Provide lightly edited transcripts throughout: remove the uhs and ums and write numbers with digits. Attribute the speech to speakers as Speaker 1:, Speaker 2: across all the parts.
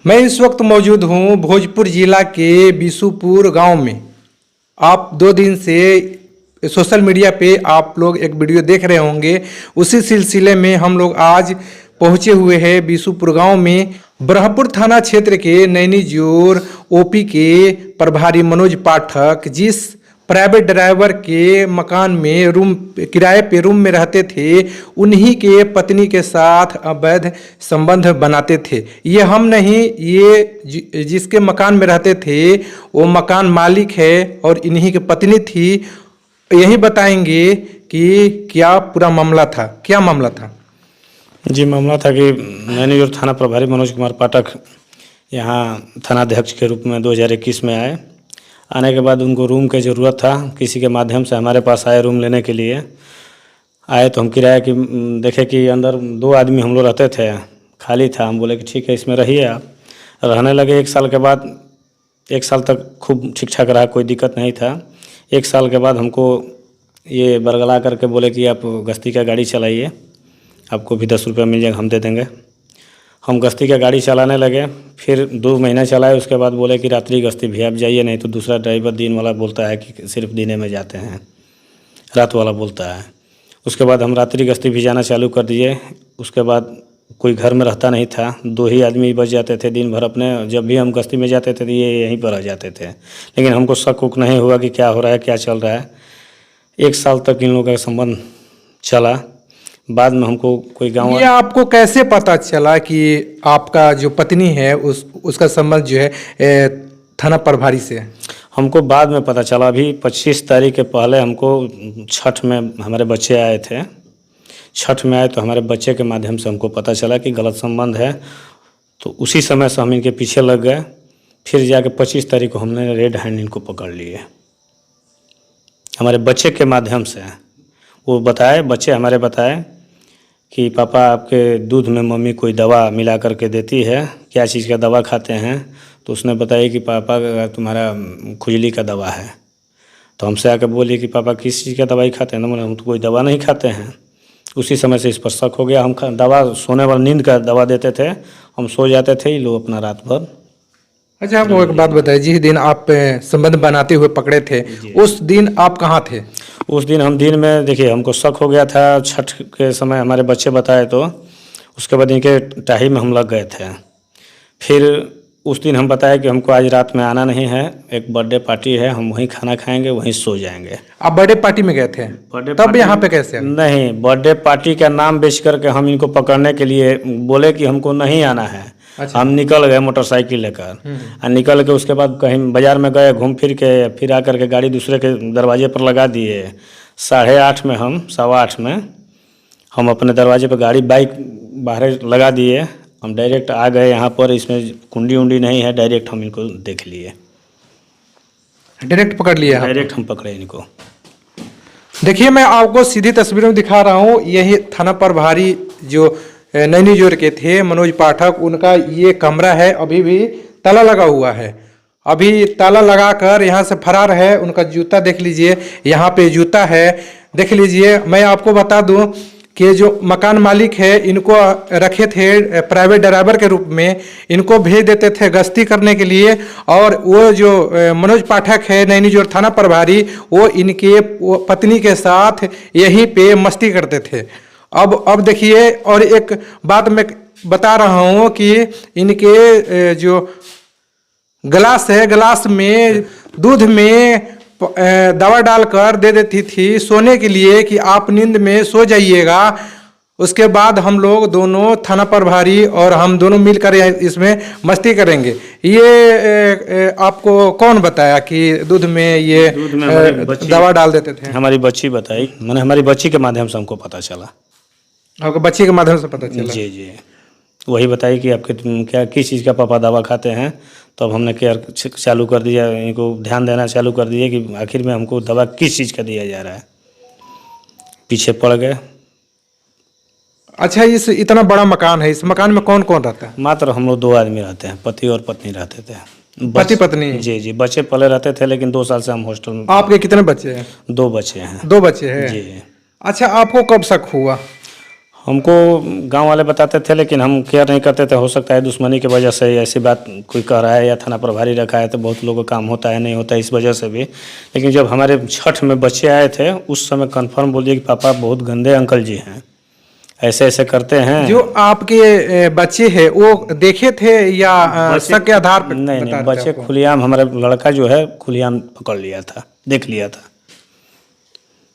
Speaker 1: मैं इस वक्त मौजूद हूँ भोजपुर जिला के बिशुपुर गांव में। आप 2 दिन से सोशल मीडिया पे आप लोग एक वीडियो देख रहे होंगे। उसी सिलसिले में हम लोग आज पहुँचे हुए हैं बिशुपुर गांव में। ब्रह्मपुर थाना क्षेत्र के नैनीजोर ओपी के प्रभारी मनोज पाठक जिस प्राइवेट ड्राइवर के मकान में रूम किराए पे रूम में रहते थे, उन्हीं के पत्नी के साथ अवैध संबंध बनाते थे। ये हम नहीं, ये जिसके मकान में रहते थे वो मकान मालिक है और इन्हीं की पत्नी थी। यही बताएंगे कि क्या पूरा मामला था, क्या मामला था।
Speaker 2: जी, मामला था कि नैनीजोर थाना प्रभारी मनोज कुमार पाठक यहाँ थानाध्यक्ष के रूप में 2021 में आए। आने के बाद उनको रूम की ज़रूरत था, किसी के माध्यम से हमारे पास आए रूम लेने के लिए। आए तो हम किराया की देखे कि अंदर 2 आदमी हम लोग रहते थे, खाली था। हम बोले कि ठीक है, इसमें रहिए आप। रहने लगे। 1 साल के बाद, 1 साल तक खूब ठीक ठाक रहा, कोई दिक्कत नहीं था। 1 साल के बाद हमको ये बरगला करके बोले कि आप गश्ती का गाड़ी चलाइए, आपको भी 10 रुपये मिल जाएगा, हम दे देंगे। हम गश्ती का गाड़ी चलाने लगे। फिर 2 महीना चलाए। उसके बाद बोले कि रात्रि गश्ती भी आप जाइए, नहीं तो दूसरा ड्राइवर दिन वाला बोलता है कि सिर्फ दिने में जाते हैं, रात वाला बोलता है। उसके बाद हम रात्रि गश्ती भी जाना चालू कर दिए। उसके बाद कोई घर में रहता नहीं था, 2 ही आदमी बच जाते थे दिन भर अपने। जब भी हम गश्ती में जाते थे तो ये यहीं पर रह जाते थे, लेकिन हमको शक उक नहीं हुआ कि क्या हो रहा है, क्या चल रहा है। 1 साल तक इन लोगों का संबंध चला। बाद में हमको कोई गाँव,
Speaker 1: ये आपको कैसे पता चला कि आपका जो पत्नी है उसका संबंध जो है थाना प्रभारी से?
Speaker 2: हमको बाद में पता चला। अभी 25 तारीख के पहले हमको छठ में हमारे बच्चे आए थे। छठ में आए तो हमारे बच्चे के माध्यम से हमको पता चला कि गलत संबंध है। तो उसी समय से हम इनके पीछे लग गए। फिर जाके 25 तारीख को हमने रेड हैंड इनको पकड़ लिए, हमारे बच्चे के माध्यम से। वो बताए, बच्चे हमारे बताए कि पापा आपके दूध में मम्मी कोई दवा मिला करके देती है, क्या चीज़ का दवा खाते हैं? तो उसने बताया कि पापा तुम्हारा खुजली का दवा है। तो हमसे आकर बोली कि पापा किस चीज़ का दवाई खाते हैं? तो हम तो कोई दवा नहीं खाते हैं। उसी समय से इस पर शक हो गया। हम दवा सोने वाला नींद का दवा देते थे, हम सो जाते थे, ये लोग अपना रात भर।
Speaker 1: अच्छा, आपको एक बात बताइए, जिस दिन आप संबंध बनाते हुए पकड़े थे उस दिन आप कहाँ थे?
Speaker 2: उस दिन हम दिन में, देखिए हमको शक हो गया था। छठ के समय हमारे बच्चे बताए तो उसके बाद इनके टाही में हम लग गए थे। फिर उस दिन हम बताया कि हमको आज रात में आना नहीं है, एक बर्थडे पार्टी है, हम वहीं खाना खाएंगे, वहीं सो जाएंगे।
Speaker 1: आप बर्थडे पार्टी में गए थे? तब यहाँ पे कैसे? नहीं,
Speaker 2: बर्थडे पार्टी का नाम बेच करके हम इनको पकड़ने के लिए बोले कि हमको नहीं आना है।
Speaker 1: अच्छा।
Speaker 2: हम निकल गए मोटरसाइकिल लेकर। और निकल के उसके बाद कहीं बाज़ार में गए, घूम फिर के फिर आकर के गाड़ी दूसरे के दरवाजे पर लगा दिए। 8:30 में, हम 8:15 में हम अपने दरवाजे पर गाड़ी बाइक बाहर लगा दिए। हम डायरेक्ट आ गए यहाँ पर। इसमें कुंडी उंडी नहीं है, डायरेक्ट हम इनको देख लिए,
Speaker 1: डायरेक्ट पकड़ लिया?
Speaker 2: डायरेक्ट हम पकड़े इनको।
Speaker 1: देखिए, मैं आपको सीधी तस्वीरों में दिखा रहा हूँ। यही थाना प्रभारी जो नैनीजोर के थे मनोज पाठक, उनका ये कमरा है, अभी भी ताला लगा हुआ है। अभी ताला लगाकर यहाँ से फरार है। उनका जूता देख लीजिए, यहाँ पे जूता है, देख लीजिए। मैं आपको बता दूं कि जो मकान मालिक है, इनको रखे थे प्राइवेट ड्राइवर के रूप में, इनको भेज देते थे गश्ती करने के लिए। और वो जो मनोज पाठक है नैनीजोर थाना प्रभारी, वो इनके पत्नी के साथ यहीं पे मस्ती करते थे। अब देखिए, और एक बात मैं बता रहा हूँ कि इनके जो गिलास है, गिलास में दूध में दवा डालकर दे देती थी सोने के लिए कि आप नींद में सो जाइएगा। उसके बाद हम लोग दोनों, थाना प्रभारी और हम दोनों मिलकर इसमें मस्ती करेंगे। ये आपको कौन बताया कि दूध में ये दवा डाल देते थे?
Speaker 2: हमारी बच्ची बताई, मैंने हमारी बच्ची के माध्यम से हमको पता चला।
Speaker 1: आपको बच्ची के माध्यम से पता चला?
Speaker 2: जी जी, वही बताई कि आपके क्या किस चीज़ का पापा दवा खाते हैं। तो अब हमने केयर चालू कर दिया, इनको ध्यान देना चालू कर दिया कि आखिर में हमको दवा किस चीज़ का दिया जा रहा है। पीछे पड़ गए।
Speaker 1: अच्छा, इस इतना बड़ा मकान है, इस मकान में कौन कौन रहता है?
Speaker 2: मात्र हम लोग 2 आदमी रहते हैं, पति और पत्नी रहते थे।
Speaker 1: पति पत्नी?
Speaker 2: जी जी, बच्चे पले रहते थे, लेकिन 2 साल से हम हॉस्टल में।
Speaker 1: आपके कितने बच्चे हैं?
Speaker 2: 2 बच्चे हैं।
Speaker 1: 2 बच्चे हैं?
Speaker 2: जी।
Speaker 1: अच्छा, आपको कब शक हुआ?
Speaker 2: हमको गांव वाले बताते थे, लेकिन हम केयर नहीं करते थे। हो सकता है दुश्मनी की वजह से ऐसी बात कोई कह रहा है या थाना प्रभारी रखा है तो बहुत लोगों का काम होता है नहीं होता है, इस वजह से भी। लेकिन जब हमारे छठ में बच्चे आए थे उस समय कंफर्म बोल दिए कि पापा बहुत गंदे अंकल जी हैं, ऐसे ऐसे करते हैं।
Speaker 1: जो आपके बच्चे हैं वो देखे थे या शक के आधार पर
Speaker 2: नहीं
Speaker 1: बता
Speaker 2: नहीं,
Speaker 1: रहे थे
Speaker 2: बच्चे
Speaker 1: आपको?
Speaker 2: खुलेआम, हमारा लड़का जो है खुलेआम पकड़ लिया था, देख लिया था।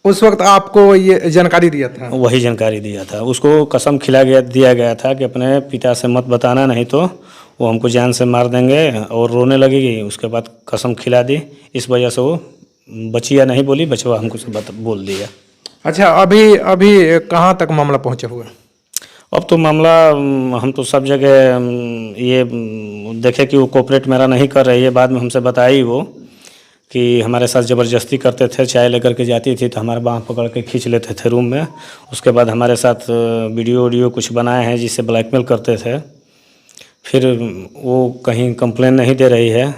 Speaker 1: उस वक्त आपको ये जानकारी दिया था?
Speaker 2: वही जानकारी दिया था उसको, कसम दिया गया था कि अपने पिता से मत बताना, नहीं तो वो हमको जान से मार देंगे, और रोने लगेगी। उसके बाद कसम खिला दी, इस वजह से वो बचिया नहीं बोली, बचवा हमको से बोल दिया।
Speaker 1: अच्छा, अभी अभी कहाँ तक मामला पहुंचा हुआ है?
Speaker 2: अब तो मामला हम तो सब जगह ये देखे कि वो कोऑपरेट मेरा नहीं कर रही है। बाद में हमसे बताई वो कि हमारे साथ ज़बरदस्ती करते थे, चाय लेकर के जाती थी तो हमारे बाँह पकड़ के खींच लेते थे रूम में। उसके बाद हमारे साथ वीडियो कुछ बनाए हैं जिससे ब्लैकमेल करते थे। फिर वो कहीं कंप्लेन नहीं दे रही है,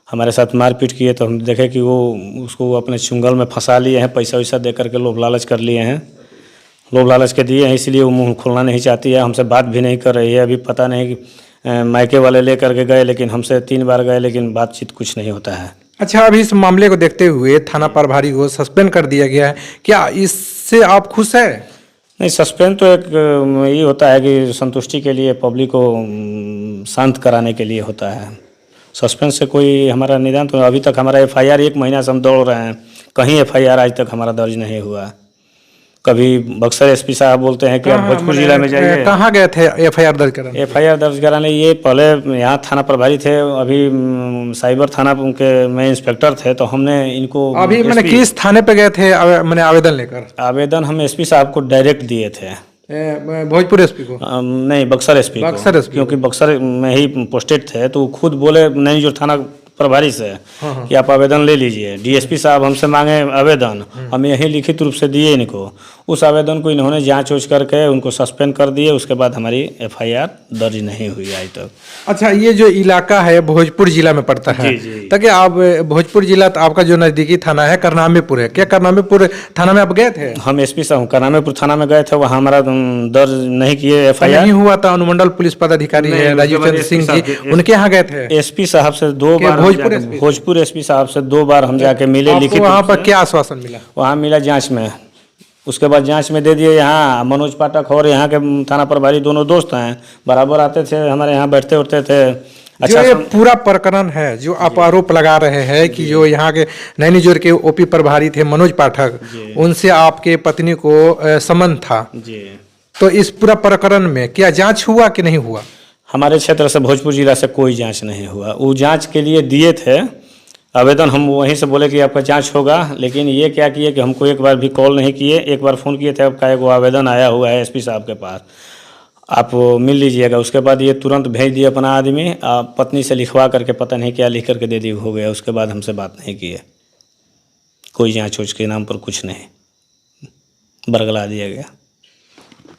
Speaker 2: हमारे साथ मारपीट किए तो हम देखे कि वो उसको अपने चुंगल में फंसा लिए हैं, पैसा वैसा दे करके लोभ लालच कर लिए हैं, लोभ लालच के दिए हैं, इसलिए वो मुँह खोलना नहीं चाहती है, हमसे बात भी नहीं कर रही है। अभी पता नहीं कि मायके वाले ले करके गए, लेकिन हमसे 3 बार गए, लेकिन बातचीत कुछ नहीं होता है।
Speaker 1: अच्छा, अभी इस मामले को देखते हुए थाना प्रभारी को सस्पेंड कर दिया गया है, क्या इससे आप खुश है?
Speaker 2: नहीं, सस्पेंड तो एक ये होता है कि संतुष्टि के लिए, पब्लिक को शांत कराने के लिए होता है। सस्पेंड से कोई हमारा निदान तो अभी तक हमारा एफआईआर 1 महीना से हम दौड़ रहे हैं, कहीं एफआईआर आज तक हमारा दर्ज नहीं हुआ। कभी बक्सर एसपी साहब बोलते हैं कि आप भोजपुर जिला में जाइए।
Speaker 1: कहाँ गए थे एफआईआर दर्ज कराने?
Speaker 2: एफआईआर दर्ज कराने ये पहले यहाँ थाना प्रभारी थे, अभी साइबर थाना के में इंस्पेक्टर थे, तो हमने इनको
Speaker 1: अभी मैंने किस थाने पे गए थे मैंने आवेदन लेकर?
Speaker 2: आवेदन हम एसपी साहब को डायरेक्ट दिए थे।
Speaker 1: भोजपुर एसपी को?
Speaker 2: नहीं, बक्सर एसपी को।
Speaker 1: बक्सर एसपी,
Speaker 2: क्योंकि बक्सर में ही पोस्टेड थे, तो खुद बोले नहीं जो थाना प्रभारी से कि आप आवेदन ले लीजिए। डीएसपी साहब हमसे मांगे आवेदन, हम यही लिखित रूप से दिए इनको। उस आवेदन को इन्होंने जांच उच करके उनको सस्पेंड कर दिए। उसके बाद हमारी एफआईआर दर्ज नहीं हुई आज तक।
Speaker 1: अच्छा, ये जो इलाका है भोजपुर जिला में पड़ता है, ताकि आप भोजपुर जिला तो आपका जो नज़दीकी थाना है करनामीपुर है, क्या करनामीपुर थाना में आप गए थे?
Speaker 2: हम एसपी साहब करनामीपुर थाना में गए थे, वहाँ हमारा दर्ज नहीं किए एफआईआर।
Speaker 1: नहीं हुआ था। अनुमंडल पुलिस पदाधिकारी है राजीव चंद्र सिंह जी, उनके यहाँ गए थे?
Speaker 2: एसपी साहब से 2 बार, भोजपुर एसपी साहब से 2 बार हम जाके मिले, लिखित।
Speaker 1: वहाँ पर क्या आश्वासन मिला?
Speaker 2: वहाँ मिला जांच में, उसके बाद जांच में दे दिए। यहाँ मनोज पाठक और यहाँ के थाना प्रभारी दोनों दोस्त हैं, बराबर आते थे हमारे यहाँ, बैठते उठते थे।
Speaker 1: अच्छा, ये पूरा प्रकरण है जो आप आरोप लगा रहे हैं कि जो यहाँ के नैनीजोर के ओपी प्रभारी थे मनोज पाठक, उनसे आपके पत्नी को संबंध था जी, तो इस पूरा प्रकरण में क्या जांच हुआ कि नहीं हुआ?
Speaker 2: हमारे क्षेत्र से, भोजपुर जिला से कोई जांच नहीं हुआ। वो जांच के लिए दिए थे आवेदन, हम वहीं से बोले कि आपका जांच होगा, लेकिन ये क्या किए कि हमको एक बार भी कॉल नहीं किए। एक बार फ़ोन किए थे, आपका एक आवेदन आया हुआ है एसपी साहब के पास, आप मिल लीजिएगा। उसके बाद ये तुरंत भेज दिए अपना आदमी, पत्नी से लिखवा करके पता नहीं क्या लिख करके दे दी, हो गया। उसके बाद हमसे बात नहीं किए, कोई जाँच उच के नाम पर कुछ नहीं, बरगला दिया गया।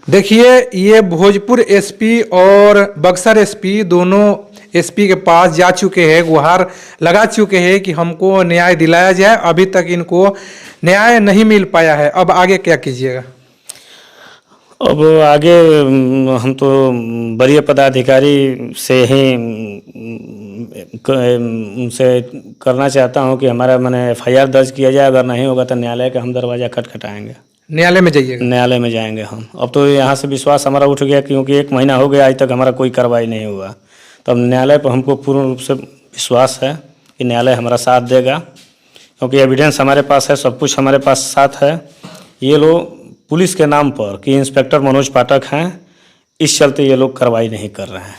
Speaker 1: देखिए, ये भोजपुर एसपी और बक्सर एसपी दोनों एसपी के पास जा चुके हैं, गुहार लगा चुके हैं कि हमको न्याय दिलाया जाए। अभी तक इनको न्याय नहीं मिल पाया है। अब आगे क्या कीजिएगा?
Speaker 2: अब आगे हम तो वरीय पदाधिकारी से ही उनसे करना चाहता हूं कि हमारा मैंने एफआईआर दर्ज किया जाए। अगर नहीं होगा तो न्यायालय का हम दरवाज़ा खटखटाएंगे।
Speaker 1: न्यायालय में जाइएगा? न्यायालय
Speaker 2: में जाएंगे हम। अब तो यहाँ से विश्वास हमारा उठ गया, क्योंकि 1 महीना हो गया आज तक हमारा कोई कार्रवाई नहीं हुआ। तो अब न्यायालय पर हमको पूर्ण रूप से विश्वास है कि न्यायालय हमारा साथ देगा, क्योंकि एविडेंस हमारे पास है, सब कुछ हमारे पास साथ है। ये लोग पुलिस के नाम पर कि इंस्पेक्टर मनोज पाठक हैं, इस चलते ये लोग कार्रवाई नहीं कर रहे हैं।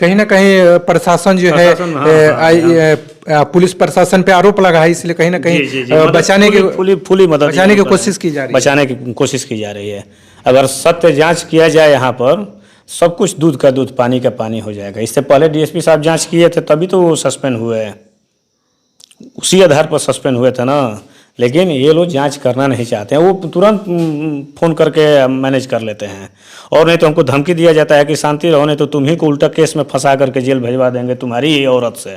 Speaker 1: कहीं ना कहीं प्रशासन जो है पुलिस प्रशासन पे आरोप लगा है, इसलिए कहीं ना कहीं बचाने की
Speaker 2: फुली मदद,
Speaker 1: बचाने की कोशिश की जा रही है,
Speaker 2: बचाने की कोशिश की जा रही है। अगर सत्य जांच किया जाए यहाँ पर, सब कुछ दूध का दूध पानी का पानी हो जाएगा। इससे पहले डीएसपी साहब जांच किए थे, तभी तो वो सस्पेंड हुए, उसी आधार पर सस्पेंड हुए थे ना। लेकिन ये लोग जांच करना नहीं चाहते हैं, वो तुरंत फ़ोन करके मैनेज कर लेते हैं। और नहीं तो हमको धमकी दिया जाता है कि शांति रहो, नहीं तो तुम्ही को उल्टा केस में फंसा करके जेल भिजवा देंगे तुम्हारी ही औरत से।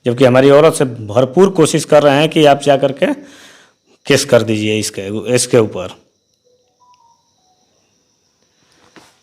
Speaker 2: जबकि हमारी औरत से भरपूर कोशिश कर रहे हैं कि आप जा करके केस कर दीजिए इसके ऊपर।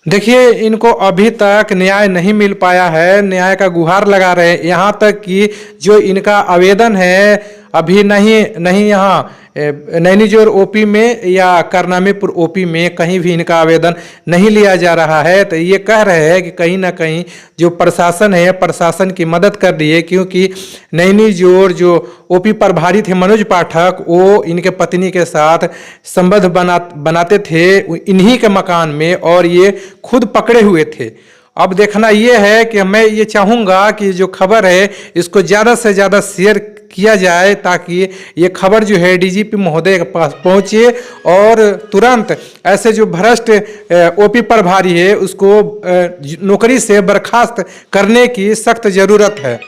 Speaker 1: देखिए, इनको अभी तक न्याय नहीं मिल पाया है, न्याय का गुहार लगा रहे हैं। यहाँ तक कि जो इनका आवेदन है अभी नहीं यहाँ नैनीजोर ओपी में या करनामीपुर ओपी में कहीं भी इनका आवेदन नहीं लिया जा रहा है। तो ये कह रहे हैं कि कहीं ना कहीं जो प्रशासन है, प्रशासन की मदद कर रही है, क्योंकि नैनीजोर जो ओपी प्रभारी थे मनोज पाठक, वो इनके पत्नी के साथ संबंध बनाते थे इन्हीं के मकान में, और ये खुद पकड़े हुए थे। अब देखना ये है कि मैं ये चाहूँगा कि जो खबर है इसको ज़्यादा से ज़्यादा शेयर किया जाए, ताकि ये खबर जो है डीजीपी महोदय के पास पहुँचे और तुरंत ऐसे जो भ्रष्ट ओपी प्रभारी है उसको नौकरी से बर्खास्त करने की सख्त ज़रूरत है।